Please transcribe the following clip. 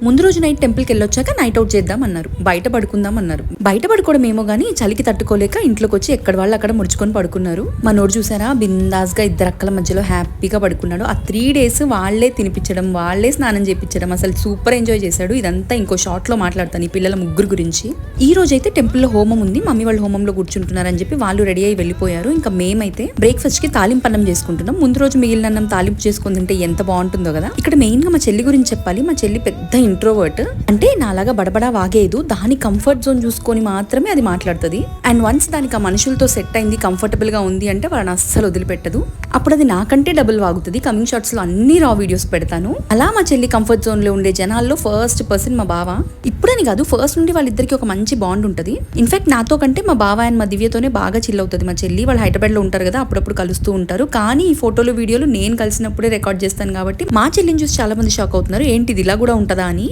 ముందు రోజు నైట్ టెంపుల్కి వెళ్ళొచ్చాక నైట్ అవుట్ చేద్దాం అన్నారు. బయట పడుకుందాం అన్నారు. బయట పడుకోవడం ఏమో గానీ చలికి తట్టుకోలేక ఇంట్లోకి వచ్చి ఎక్కడ వాళ్ళు అక్కడ ముడుచుకొని పడుకున్నారు. మా నోడు చూసారా, బిందాస్ గా ఇద్దరు అక్కల మధ్యలో హ్యాపీగా పడుకున్నాడు. ఆ 3 days వాళ్లే తినిపించడం, వాళ్లే స్నానం చేయించడం, అసలు సూపర్ ఎంజాయ్ చేశాడు. ఇదంతా ఇంకో షార్ట్ లో మాట్లాడతాను ఈ పిల్లల ముగ్గురు గురించి. ఈ రోజు అయితే టెంపుల్లో హోమం ఉంది, మమ్మీ వాళ్ళు హోమంలో కూర్చుంటున్నారని చెప్పి వాళ్ళు రెడీ అయ్యి వెళ్ళిపోయారు. ఇంకా మేమైతే బ్రేక్ఫాస్ట్ కి తాలింపన్నం చేసుకుంటున్నాం. ముందు రోజు మిగిలిన అన్నం తాలింపు చేసుకుని తింటే ఎంత బాగుంటుందో కదా. ఇక్కడ మెయిన్ గా మా చెల్లి గురించి చెప్పాలి. మా చెల్లి పెద్ద ఇంట్రోవర్ట్, అంటే నాలాగా బడబడా వాగేదు. దాని కంఫర్ట్ జోన్ చూసుకొని మాత్రమే అది మాట్లాడుతుంది. అండ్ వన్స్ దానికి ఆ మనుషులతో సెట్ అయింది, కంఫర్టబుల్ గా ఉంది అంటే వాళ్ళని అస్సలు వదిలిపెట్టదు. అప్పుడు అది నాకంటే డబుల్ వాగుతుంది. కమింగ్ షార్ట్స్ లో అన్ని రా వీడియోస్ పెడతాను. అలా మా చెల్లి కంఫర్ట్ జోన్ లో ఉండే జనాల్లో ఫస్ట్ పర్సన్ మా బావ. ఇప్పుడని కాదు, ఫస్ట్ నుండి వాళ్ళిద్దరికి ఒక మంచి బాండ్ ఉంటుంది. ఇన్ఫాక్ట్ నాతో కంటే మా బావ అండ్ మా దివ్యతోనే బాగా చిల్ అవుతుంది మా చెల్లి. వాళ్ళు హైదరాబాద్ లో ఉంటారు కదా, అప్పుడప్పుడు కలుస్తూ ఉంటారు. కానీ ఈ ఫోటోలు వీడియోలు నేను కలిసినప్పుడే రికార్డ్ చేస్తాను కాబట్టి మా చెల్లిని చూసి చాలా మంది షాక్ అవుతున్నారు, ఏంటి ఇది ఇలా కూడా ఉంటుందా అని.